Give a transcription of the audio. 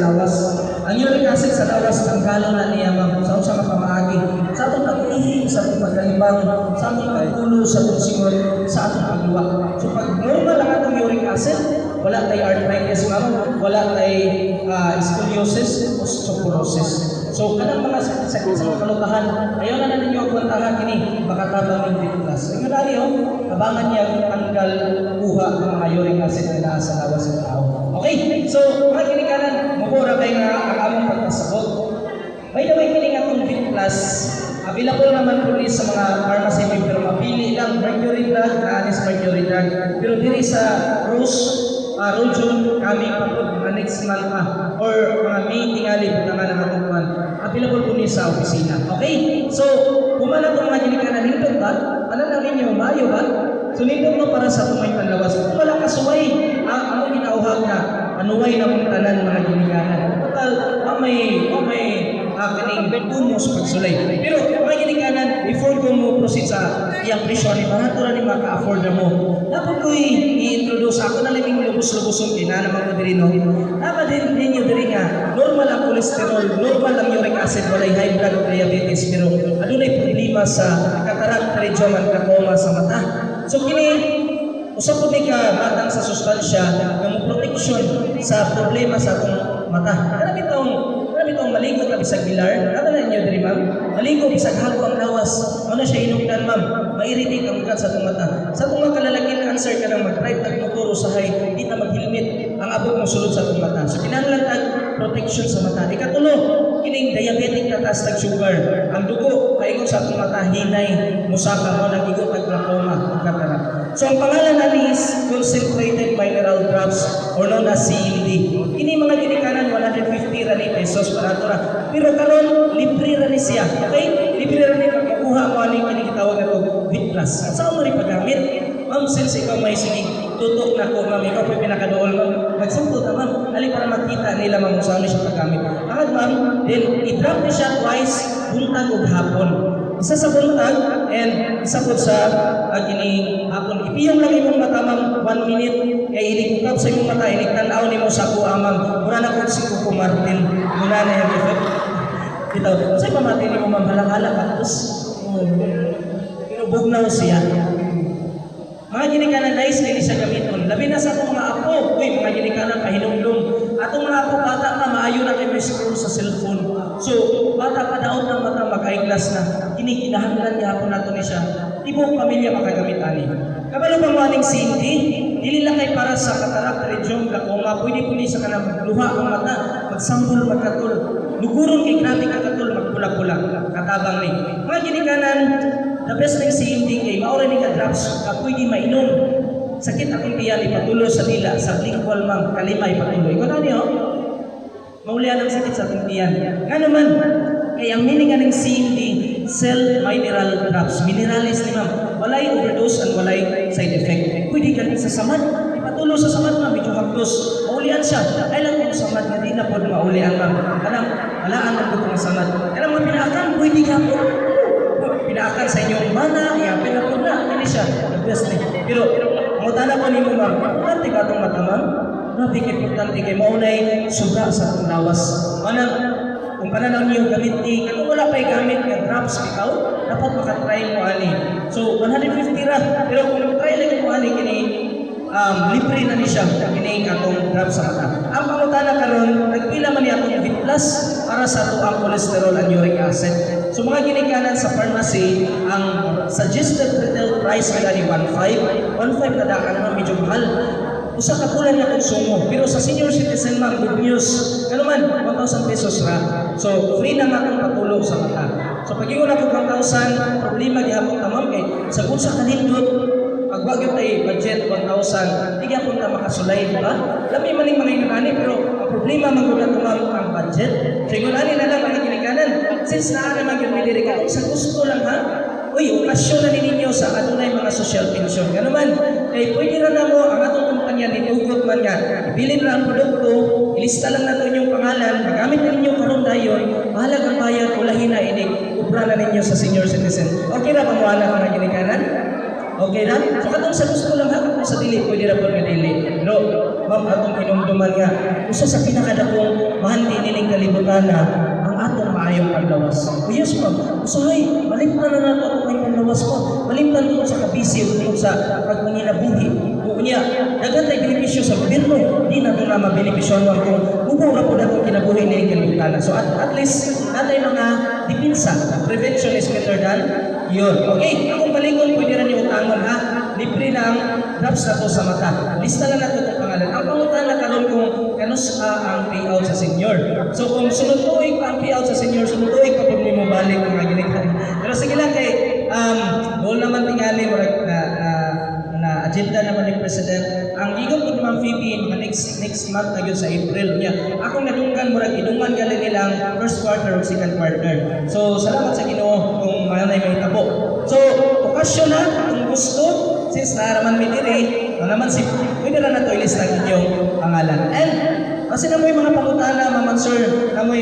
sa lawas. Ang uric acid sa lawas, tanggalon na niya ma'am. Sa usa ka pamaagi. Sa atong pag-ihi, sa atong pagkalibang, sa atong pagkulo, sa atong singot, sa atong pagluwa. So pag normal ang atong uric acid, wala tay arthritis ma'am, wala tay scoliosis, osteoporosis. So kanang mga sakit sa kalutahan, ayaw na ninyo ang kwantahan kini, makatabang ng bitlas. Ang nari abangan niya tanggal kuha ng mga uric acid na sa lawas ng tao. Okay, so mga kinikanan, mabura kayo nga ang among pagkasabot. By the way, kini nga itong bitlas, available naman po sa mga pharmacy, pero mapili lang mercury drug, na-anis mercury drug. Pero diri sa Rojon, kami patod mga next month or mga May tingali po naman ang atong available po niya sa opisina. Okay? So, kumana itong mga ginikanan nindot ba? Ano na rin yung mayo ba? So, nindot mo para sa tumay panlawas. Kung wala kasuway, ano ginauhag na? Anuway na mong tanan mga ginikanan. Total, may kaning umos pagsulay. Pero mga ginikanan, before ko mo proceed sa iyang presyon, ibahato na ni maka-afford na mo. Dapat ko i-introduce ako na liming lubos-lubosong kinanaman ko diri no. Dapat din ninyo diri nga, normal ang cholesterol, normal ang uric acid, walay high blood o diabetes, pero adunay problema sa cataract, tracheoman, glaucoma sa mata. So kini usap po ni ka matang sa sustansya nga mo protection sa problema sa atong mata. Karami itong maligo ka bisag bilar. Ano na ninyo diri ma'am? Maligo bisag hago ang lawas. Ano siya inungdan ma'am? Ma-irritate ang ugat sa atong mata. Sa atong mga kalalaki answer ka nang mag-drive tag motor usahay, di ta mag-helmet ang abot mo sulod sa atong mata. So kinahanglan tag protection sa mata. Ikatulo, kining diabetic tatas tag sugar. Ang dugo paingon sa atong mata hinay, musaka mo nagigo tag glaucoma, cataract. So ang pangalan ani is concentrated mineral drops or known as CMD. Kini mga ginikanan 150 ra ni pesos para tora. Pero karon libre ra ni siya. Okay? Libre ra ni pagkuha mo ani kini gitawag nato bitlas. Sa mo ri paggamit? Ma'am, since ikaw may sige, tutok na ko ma'am, ikaw po pinakadool ma'am. Magsumpot na ma'am, ali para makita nila ma'am kung saan siya paggamit. Agad ma'am, then i-drop niya siya twice, buntag o hapon. Isa sa buntag and isa po sa kini hapon. Ipiyong lang imong mata ma'am, 1 minute, kaya inikukap sa imong mata, iniktan-aw ni mo sa kuha ma'am. Mura na ko si Kuko Martin, muna na yung effect. Ito, sa'yo pamatin ni mo ma'am, halang-halang tapos pinubugnaw siya. Mga ginikanan nice din siya gamiton. Labi na sa itong mga apo, mga ginikanan pahinumdum. Atong mga apo bata pa, maayo na kayo may scroll sa cellphone. So, bata pa daon ng mata, mag-eyeglass na. Kinikinahanglan niya hapon nato ni siya. Di buong pamilya makagamit ani. Kabalo bang waning CMD? Dili lang kay para sa cataract, tracheoma, glaucoma, pwede po ni sa kanang luha ang mata, magsambol, magkatul. Luguron kay grabe kakatul, magpula-pula, katabang ni. Mga ginikanan, the best ng CMD kay maura ni ka drops ka pwede mainom. Sakit akong tiyan ipatulo sa dila, sa blinkwal mang kalimay patuloy. Kung ano niyo? Maulian ang sakit sa akong tiyan. Nga naman, kaya ang meaning ng CMD, cell mineral drops. Mineralis ni ma'am. Walay overdose and walay side effect. Pwede ka sa samad. Ipatulo sa samad ma'am, medyo hapdos. Maulian siya. Ay lang kung samad nga di na po maulian ma'am. Alam, walaan ang butong samad. Alam mo, pinaakan, pwede ka po. Pinaakan sa inyong mana, pinapun na. Hindi siya. Best ni. Pero, mutana ko ni mo ma'am, importante ka itong mata ma'am? Grabe importante kay maunay suga sa itong lawas. Kung pananaw niyo gamit ni, kung wala pa'y gamit ng drops ikaw, dapat makatry mo ani. So, 150 ra. Pero kung try lang mo ani, kini libre na ni siya, kini atong drops sa mata. Ang pangutana karon, nagpila man ni atong Vitplus para sa tuang cholesterol and uric acid. So mga ginikanan sa pharmacy, ang suggested retail price nila ni 1.5. 1.5 na daan naman medyo mahal. Usa ka bulan na konsumo. Pero sa senior citizen ma'am, good news. Ano man, 1,000 pesos ra. So free na nga itong patulog sa mata. So pag ingon ako 1,000, problema gihapon ta ma'am kay sa kung sa kanindot, pag wag yung tayo budget 1,000, hindi ako na makasulay, di ba? Lami maning mga inunani, pero ang problema manggulat ma'am ang budget. So inunani na lang mga ginikanan. Since naara naman yung may ka, sa gusto lang ha, uy, okasyon na ninyo sa adunay mga social pension. Gano'n man, eh, pwede na mo ang atong kumpanya, nitugot man nga, ibilin na ang produkto, ilista lang na ito inyong pangalan, magamit na ninyo karong dayon, mahalag ang bayad, ulahin na ini, ubra na ninyo sa senior citizen. Okay na pamuhala mga ginikanan? Okay na? So katong sa gusto lang ha, kung sa dili, pwede na po ka dili. No, ma'am, atong kinumduman nga, usa sa pinakadakong mahanti nining kalibutan na ang atong maayong paglawas. O yes, ma'am, usahay, malimtan na nato atong maayong paglawas mo. Malimtan tungkol sa kabisi, tungkol sa pagpanginabuhi. O niya, dagan tayo benepisyo sa gobyerno, di na ito na mabenepisyon mo kung bubura po na itong kinabuhi nining kalibutan. So at least, natin mga dipinsa, prevention is better than yun. Okay, akong balingon, pwede rin yung utangon ha. Libre na ang drops na to sa mata. Lista lang natin itong pangalan. Ang pangutan na karon kung kanus ang payout sa senior. So kung sunod tuig pa ang payout sa senior, sunod tuig pa kung mo balik mga ginikan. Pero sige lang kay, goal naman tingali, na agenda naman ni President. Ang gigon ko naman Phoebe, mga next month na yun sa April niya. Akong nadunggan mo idungman galing nilang first quarter o second quarter. So salamat sa Ginoo kung may tabo. So okasyon na kung gusto, since naaraman mi diri, naman si pwede na nato ilista ang inyong pangalan. And kasi na mo yung mga pangutana, Ma'am Sir, na mo